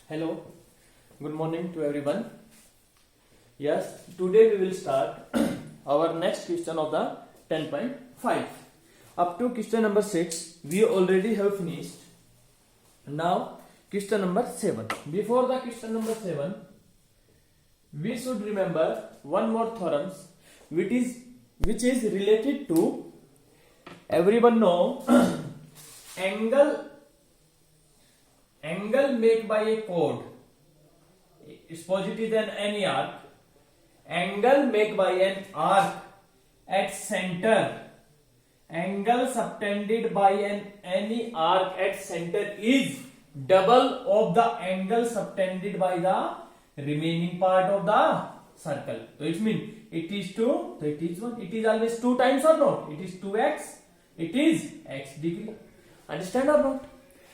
Hello, good morning to everyone. Yes, today we will start our next question of the 10.5. Up to question number 6, we already have finished. Now, question number 7. Before the question number 7, we should remember one more theorem which is related to, everyone know, angle made by a chord. Suppose it is an any arc. Angle made by an arc at center. Angle subtended by any arc at center is double of the angle subtended by the remaining part of the circle. So it means it is 2. So it is 1. It is always 2 times or not? It is 2x. It is x degree. Understand or not?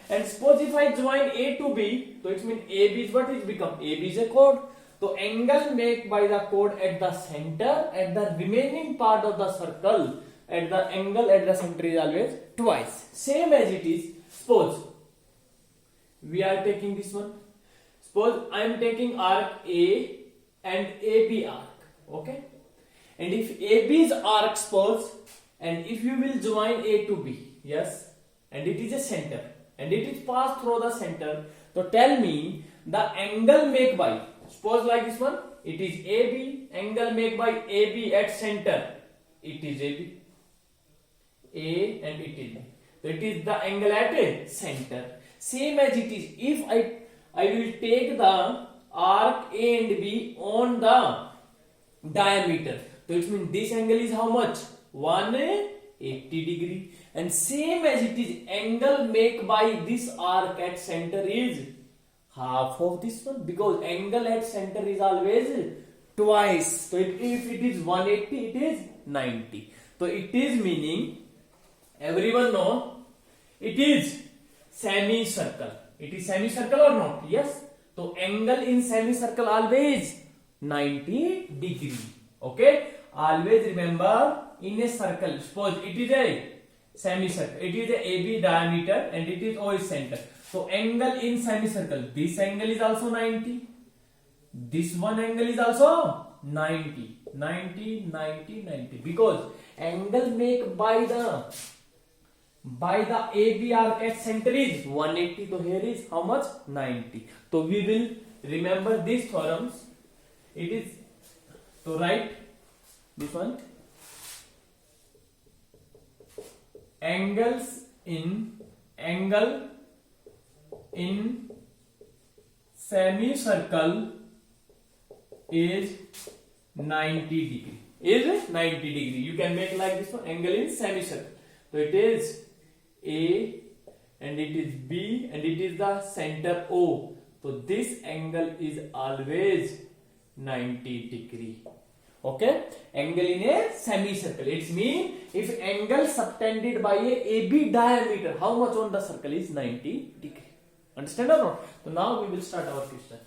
And suppose if I join A to B, so it means AB is what is become? AB is a chord. So angle made by the chord at the center, at the remaining part of the circle, at the angle at the center is always twice. Same as it is. Suppose we are taking this one. Suppose I am taking arc A and AB arc. Okay. And if AB is arc, suppose, and if you will join A to B, yes, and it is a center, and it is passed through the center, so tell me the angle made by, suppose like this one, it is AB, angle made by AB at center, it is AB, A and it is B. So it is the angle at a center. Same as it is, if I will take the arc A and B on the diameter, so it means this angle is how much? 180 degree. And same as it is, angle made by this arc at center is half of this one, because angle at center is always twice. So if it is 180, it is 90. So it is meaning, everyone know, it is semicircle. It is semicircle or not? Yes. So angle in semicircle always 90 degree. Okay. Always remember, in a circle, suppose it is a semicircle, it is a AB diameter and it is O is center. So angle in semicircle, this angle is also 90. This one angle is also 90. 90, 90, 90. Because angle made by the AB arc at center is 180. So here is how much? 90. So we will remember these theorems. It is, so write this one. Angle in semicircle is 90 degree. Is 90 degree. You can make like this one, angle in semicircle. So it is A and it is B and it is the center O. So this angle is always 90 degree. Okay, angle in a semicircle. It means if angle subtended by a AB diameter, how much on the circle is 90 degree. Understand or not? So now we will start our question.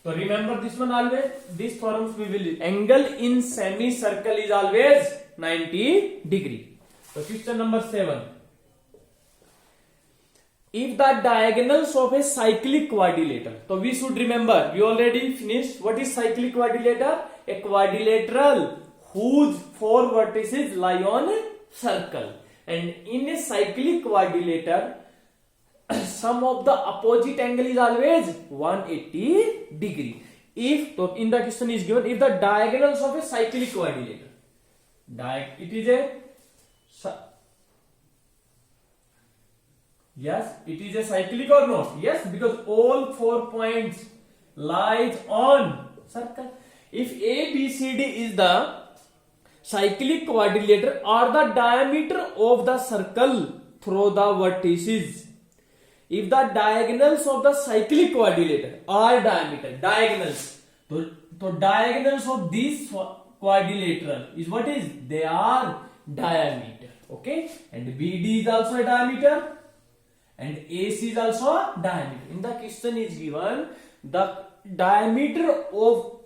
So remember this one always. These theorems we will. Angle in semicircle is always 90 degree. So question number 7. If the diagonals of a cyclic quadrilateral, so we should remember, we already finished. What is cyclic quadrilateral? A quadrilateral whose 4 vertices lie on a circle. And in a cyclic quadrilateral, sum of the opposite angle is always 180 degree. If, so in the question is given, if the diagonals of a cyclic quadrilateral, it is a, yes, it is a cyclic or not? Yes, because all 4 points lies on circle. If ABCD is the cyclic quadrilateral or the diameter of the circle through the vertices, if the diagonals of the cyclic quadrilateral are diagonals, so diagonals of this quadrilateral is what is? They are diameter. Okay, and BD is also a diameter. And AC is also a diameter. In the question is given the diameter of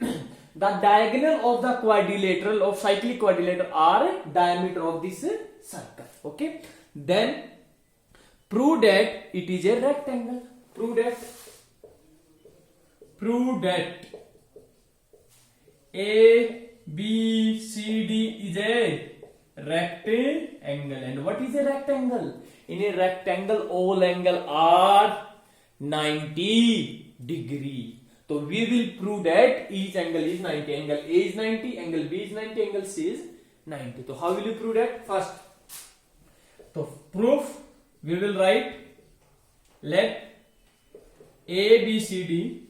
the diagonal of the quadrilateral of cyclic quadrilateral are diameter of this circle. Okay. Then prove that it is a rectangle. Prove that prove that ABCD is a rectangle. And what is a rectangle? In a rectangle, all angle are 90 degree. So we will prove that each angle is 90. Angle A is 90, angle B is 90, angle C is 90. So how will you prove that? First, so proof, we will write, let ABCD,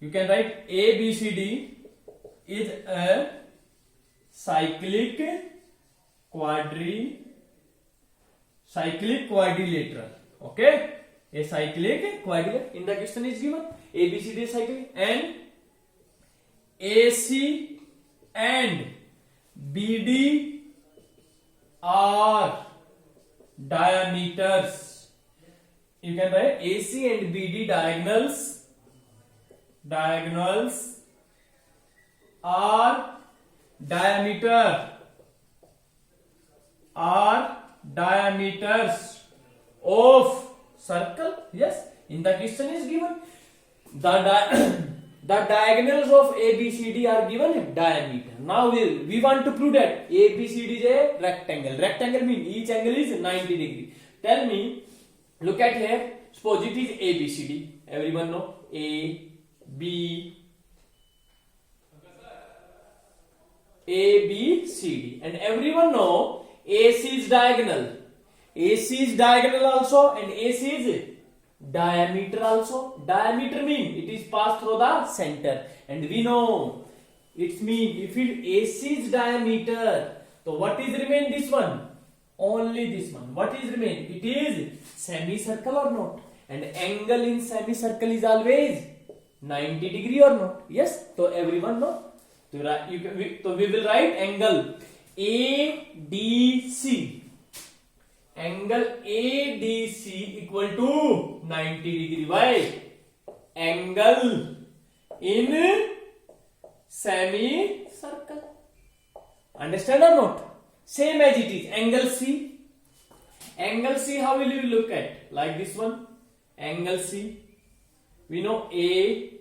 you can write ABCD is a cyclic quadrilateral. Okay, a cyclic quadrilateral. In the question is given ABCD is cyclic, and AC and BD are diameters. You can write AC and BD diagonals are diameters of circle. Yes, in the question is given the diagonals of ABCD are given diameter. Now we want to prove that ABCD is a rectangle. Rectangle means each angle is 90 degree. Tell me, look at here. Suppose it is ABCD. Everyone know ABCD, and everyone know AC is diagonal. AC is diagonal also, and AC is diameter also. Diameter mean it is passed through the center, and we know it mean if it AC is diameter, so what is remain? This one, only this one. What is remain? It is semicircle or not? And angle in semicircle is always 90 degree or not? Yes, so everyone know. So we will write angle ADC. Angle ADC equal to 90 degree. Why? Angle in semicircle. Understand or not? Same as it is. Angle C. Angle C, how will you look at? Like this one. Angle C. We know A,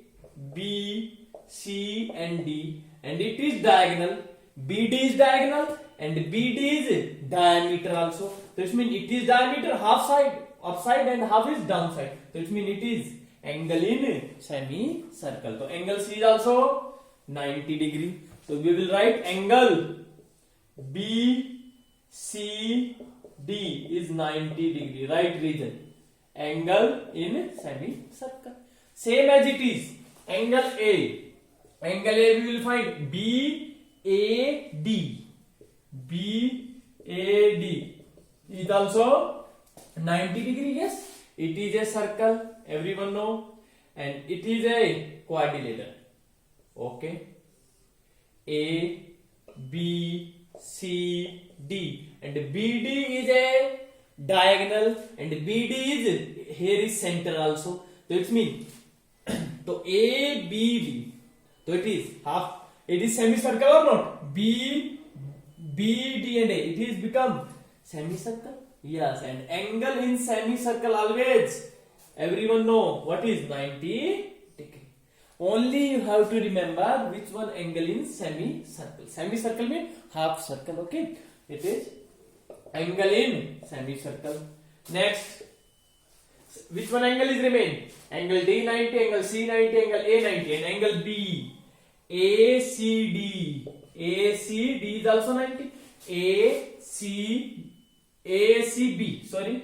B, C and D. And it is diagonal. BD is diagonal and BD is diameter also. So it means it is diameter half side upside and half is downside. So it means it is angle in semicircle. So angle C is also 90 degree. So we will write angle BCD is 90 degree. Right region. Angle in semicircle. Same as it is angle A. Angle A we will find BAD. BAD is also 90 degree. Yes, it is a circle. Everyone know, and it is a quadrilateral. Okay. A, B, C, D, and BD is a diagonal, and BD is here is center also. So it means so ABD. So it is half. It is semicircle or not? B, D and A. It is become semicircle. Yes, and angle in semicircle always. Everyone know what is 90 degree. Only you have to remember which one angle in semicircle. Semicircle means half circle. Okay, it is angle in semicircle. Next, which one angle is remain? Angle D 90, angle C 90, angle A 90, and angle B. ACD is also 90. ACB, sorry,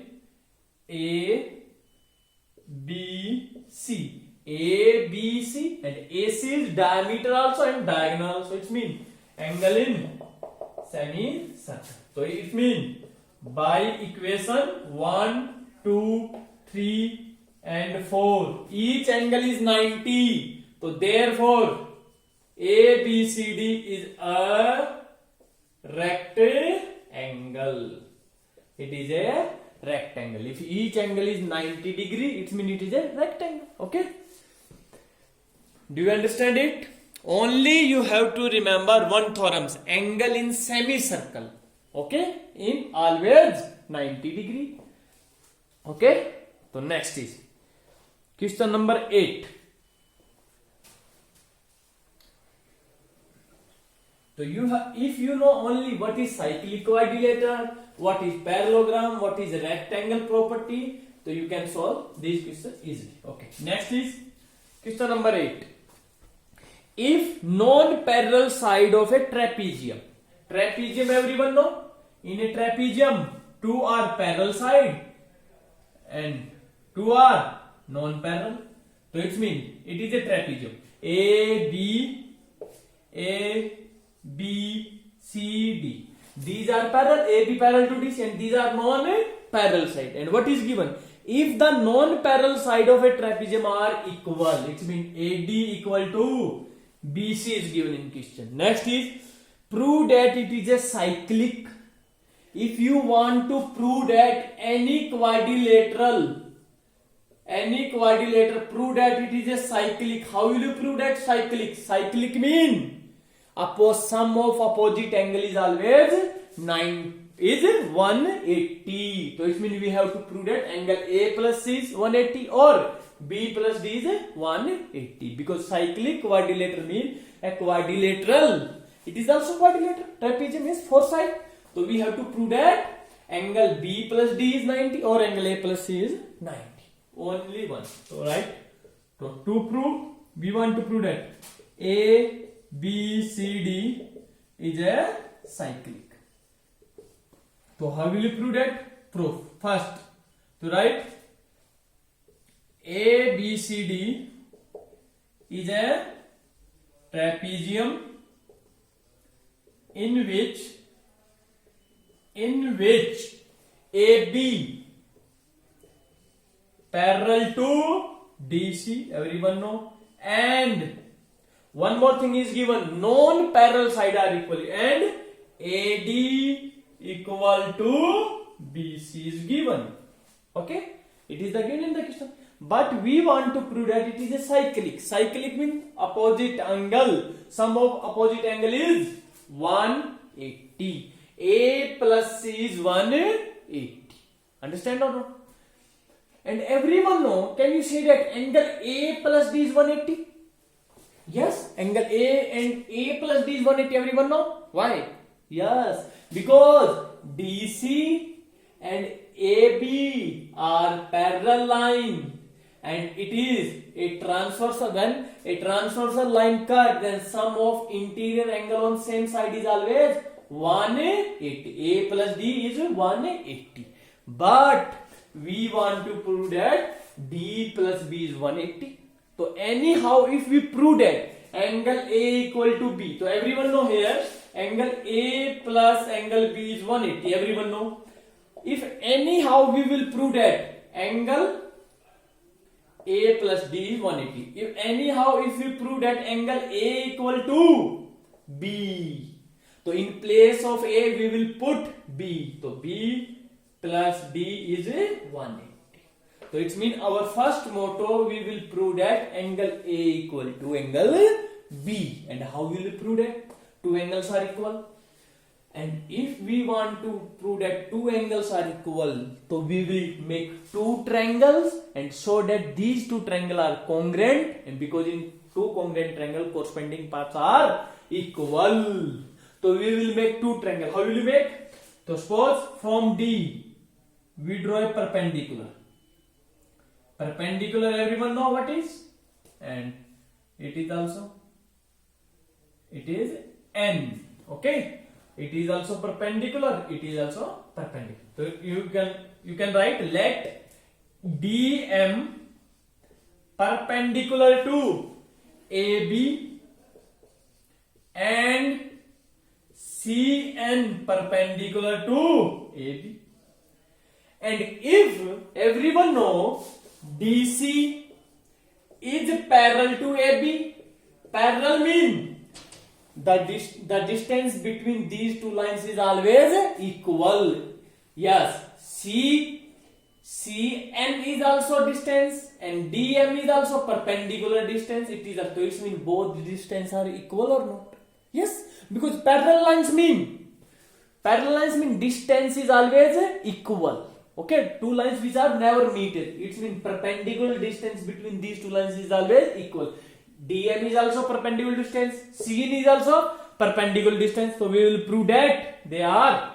ABC and AC is diameter also and diagonal also. It means angle in semicircle. So it means by equation 1, 2, 3 and 4 each angle is 90. So therefore ABCD is a rectangle. It is a rectangle. If each angle is 90 degree, it means it is a rectangle. Okay. Do you understand it? Only you have to remember one theorem. Angle in semicircle. Okay. In always 90 degree. Okay. So next is question number 8. So if you know only what is cyclic quadrilateral, what is parallelogram, what is rectangle property, so you can solve these questions easily. Okay. Next is question number 8. If non-parallel side of a trapezium, everyone know, in a trapezium, two are parallel side and two are non-parallel. So it means it is a trapezium. A, B, C, D. These are parallel, A, B parallel to DC, and these are non-parallel side. And what is given? If the non-parallel side of a trapezium are equal, it means AD equal to BC is given in question. Next is prove that it is a cyclic. If you want to prove that any quadrilateral, prove that it is a cyclic. How will you prove that cyclic? Cyclic mean sum of opposite angle is always 180. So it means we have to prove that angle A plus C is 180 or B plus D is 180, because cyclic quadrilateral means a quadrilateral. It is also quadrilateral. Trapezium is four side. So we have to prove that angle B plus D is 90 or angle A plus C is 90. Only one. So right. So to prove, we want to prove that A, B, C, D is a cyclic. So how will you prove that? Proof. First, to write A, B, C, D is a trapezium in which AB parallel to DC, everyone know, and one more thing is given, non-parallel side are equal and AD equal to BC is given. Okay, it is again in the question. But we want to prove that it is a cyclic. Cyclic means opposite angle. Sum of opposite angle is 180. A plus C is 180. Understand or not? And everyone know, can you say that angle A plus D is 180? Yes, angle A and A plus D is 180. Everyone know? Why? Yes, because DC and AB are parallel line, and it is a transversal. When a transversal line cut, then sum of interior angle on same side is always 180. A plus D is 180. But we want to prove that D plus B is 180. So anyhow, if we prove that angle A equal to B, so everyone know here angle A plus angle B is 180. Everyone know. If anyhow we will prove that angle A plus D is 180. If anyhow if we prove that angle A equal to B, so in place of A we will put B. So B plus D is 180. So it means our first motto, we will prove that angle A equal to angle B. And how will we prove that? Two angles are equal. And if we want to prove that two angles are equal, so we will make two triangles and show that these two triangles are congruent. And because in two congruent triangles, corresponding parts are equal. So we will make two triangles. How will you make? So suppose from D, we draw a perpendicular. Perpendicular, everyone know what is? And it is N. Okay? It is also perpendicular. It is also perpendicular. So you can write, let DM perpendicular to AB and CN perpendicular to AB. And if everyone know DC is parallel to AB, parallel mean the distance between these two lines is always equal. Yes, CN is also distance and DM is also perpendicular distance. It is so it means both distance are equal or not? Yes, because parallel lines mean distance is always equal. Okay, two lines which are never meted. It means perpendicular distance between these two lines is always equal. DM is also perpendicular distance. CN is also perpendicular distance. So we will prove that they are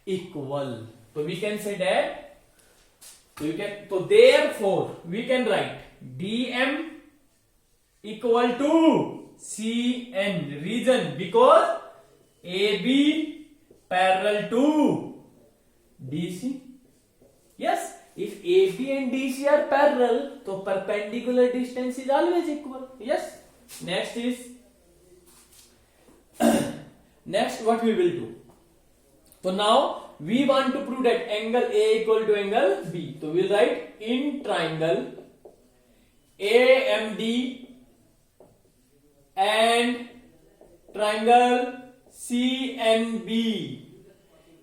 equal. So we can say that. So therefore we can write DM equal to CN. Reason, because AB parallel to DC. Yes, if AB and DC are parallel, so perpendicular distance is always equal. Yes. Next is next what we will do. So now we want to prove that angle A equal to angle B. So we will write in triangle AMD and triangle CNB.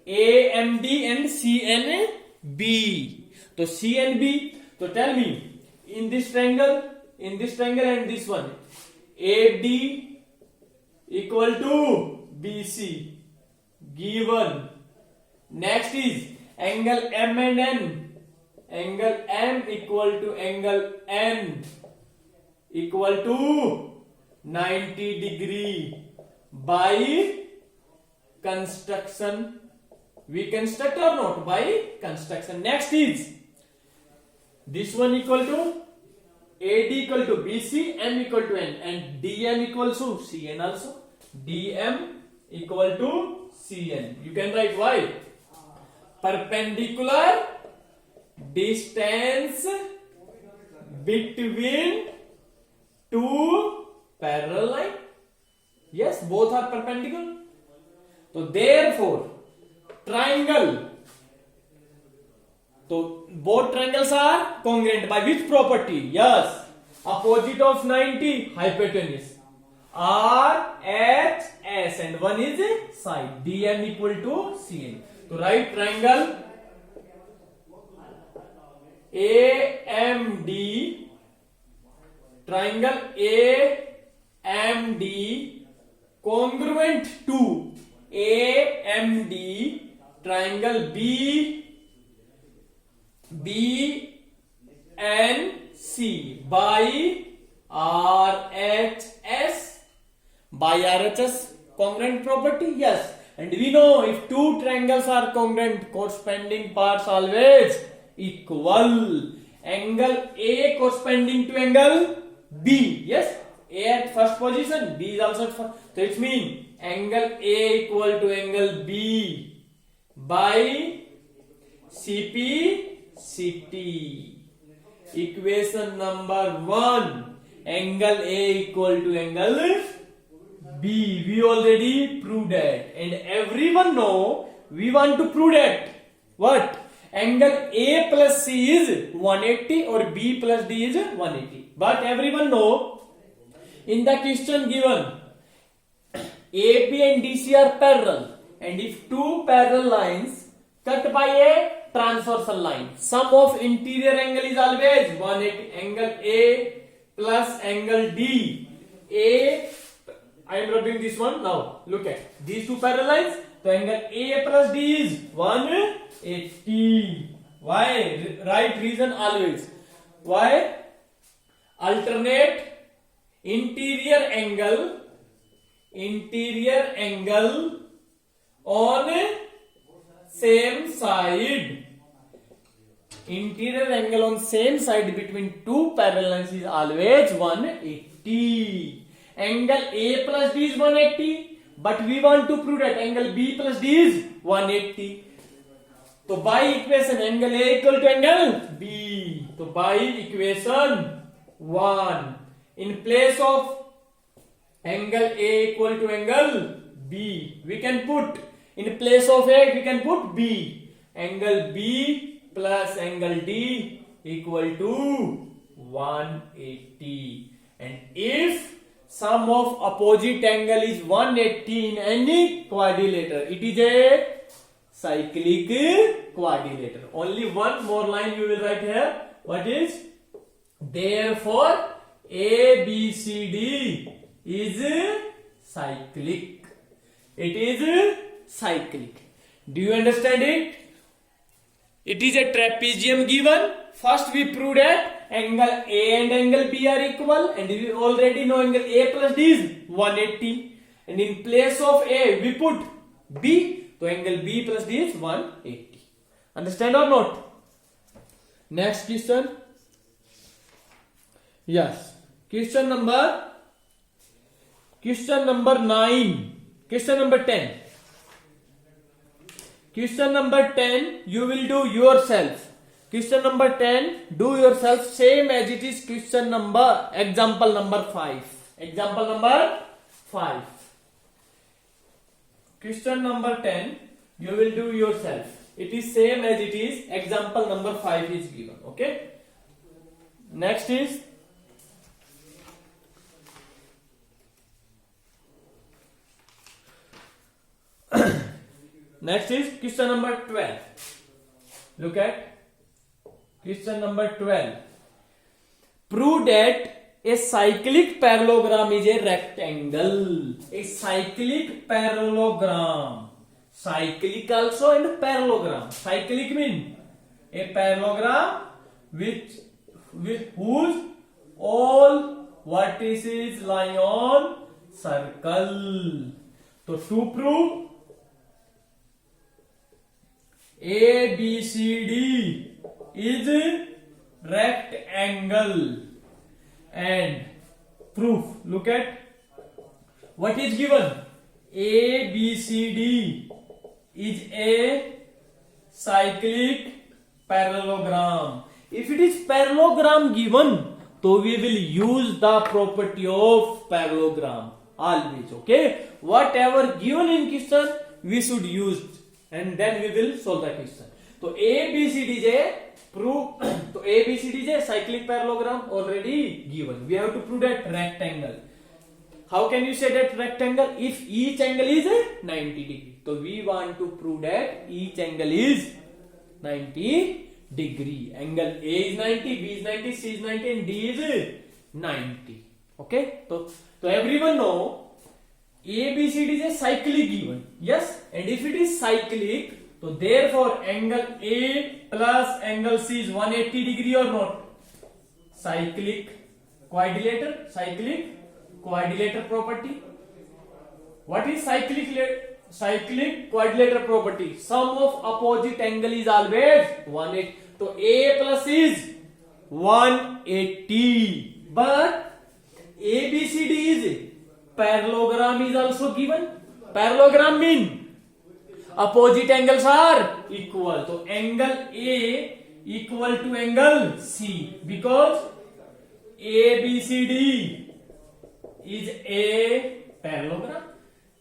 AMD and CNB. So CNB. So tell me, in this triangle and this one, AD equal to BC given. Next is angle M and N. Angle M equal to angle N equal to 90 degree by construction. We construct or not? By construction. Next is this one equal to AD equal to BC, M equal to N, and DM equals to CN also. DM equal to CN. You can write why? Perpendicular distance between two parallel lines. Yes, both are perpendicular. So therefore, triangle. So both triangles are congruent by which property? Yes, opposite of 90, hypotenuse. RHS and one is side. DM equal to CN. So write triangle AMD. Triangle AMD congruent to AMD triangle BNC by RHS. By RHS congruent property? Yes. And we know if two triangles are congruent, corresponding parts always equal. Angle A corresponding to angle B. Yes. A at first position, B is also at first. So it means angle A equal to angle B by CP/CT. Equation number 1. Angle A equal to angle B. We already proved that. And everyone know we want to prove that. What? Angle A plus C is 180 or B plus D is 180. But everyone know in the question given AB and DC are parallel, and if two parallel lines cut by a transversal line, sum of interior angle is always 180. Angle A plus angle D. I am rubbing this one. Now look at these two parallel lines. So angle A plus D is 180. Why? Right reason always. Why? Alternate interior angle on same side. Interior angle on same side between two parallel lines is always 180. Angle A plus D is 180, but we want to prove that angle B plus D is 180. So by equation angle A equal to angle B. So by equation 1, in place of angle A equal to angle B, we can put, in place of A we can put B. Angle B plus angle D equal to 180. And if sum of opposite angle is 180 in any quadrilateral, it is a cyclic quadrilateral. Only one more line you will write here. What is? Therefore ABCD is cyclic. It is cyclic. Do you understand it? It is a trapezium given. First we proved that angle A and angle B are equal, and we already know angle A plus D is 180. and in place of A we put B, so angle B plus D is 180. Understand or not? Next question. Yes. Question number 9. Question number 10. Question number 10 you will do yourself. Question number 10 do yourself, same as it is question number, example number 5. Example number 5. Question number 10 you will do yourself. It is same as it is example number 5 is given. Okay. Next is question number 12. Look at question number 12. Prove that a cyclic parallelogram is a rectangle. A cyclic parallelogram. Cyclic also and parallelogram. Cyclic mean a parallelogram with whose all vertices lie on circle. So to prove ABCD is rectangle and proof. Look at what is given. ABCD is a cyclic parallelogram. If it is parallelogram given, so we will use the property of parallelogram always. Okay, whatever given in question we should use, and then we will solve the question. So ABCD is a proof. So ABCD is a cyclic parallelogram already given. We have to prove that rectangle. How can you say that rectangle? If each angle is 90 degree. So we want to prove that each angle is 90 degree. Angle A is 90, B is 90, C is 90 and D is 90. Okay. So everyone know ABCD is a cyclic given. Yes. And if it is cyclic, so therefore angle A plus angle C is 180 degree or not? Cyclic quadrilateral. Cyclic quadrilateral property. What is cyclic quadrilateral property? Sum of opposite angle is always 180. So A plus is 180. But ABCD is parallelogram is also given. Parallelogram mean opposite angles are equal. So angle A equal to angle C, because ABCD is a parallelogram.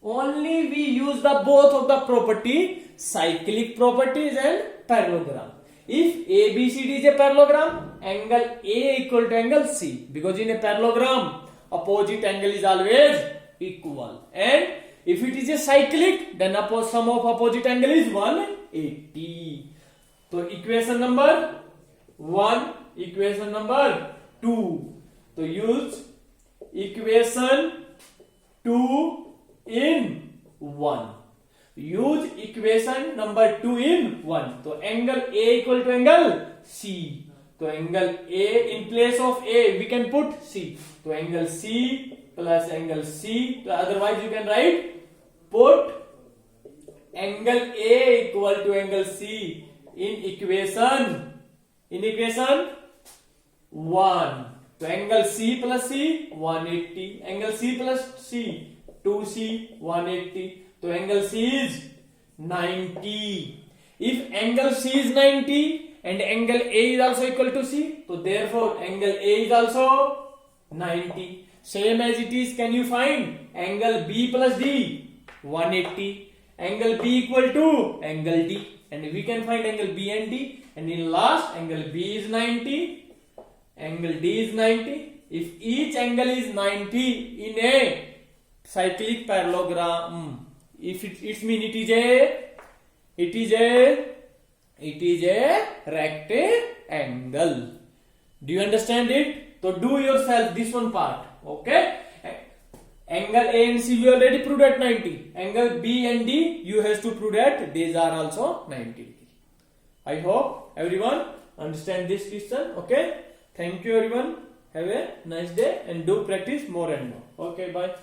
Only we use the both of the property, cyclic properties and parallelogram. If ABCD is a parallelogram, angle A equal to angle C, because in a parallelogram opposite angle is always equal. And if it is a cyclic, then sum of opposite angle is 180. So equation number 1, equation number 2. So use equation 2 in 1. Use equation number 2 in 1. So angle A equal to angle C. So angle A, in place of A we can put C. So angle C plus angle C. Otherwise you can write, put angle A equal to angle C in equation 1. So angle C plus C 180. Angle C plus C 2C 180. So angle C is 90. If angle C is 90 and angle A is also equal to C, so therefore angle A is also 90. Same as it is, can you find angle B plus D? 180. Angle B equal to angle D, and we can find angle B and D, and in last angle B is 90, angle D is 90. If each angle is 90 in a cyclic parallelogram, if it means it is a rectangle. Do you understand it? So do yourself this one part. Okay. Angle A and C we already proved at 90. Angle B and D you have to prove that these are also 90 degree. I hope everyone understand this question. Okay. Thank you everyone. Have a nice day and do practice more and more. Okay. Bye.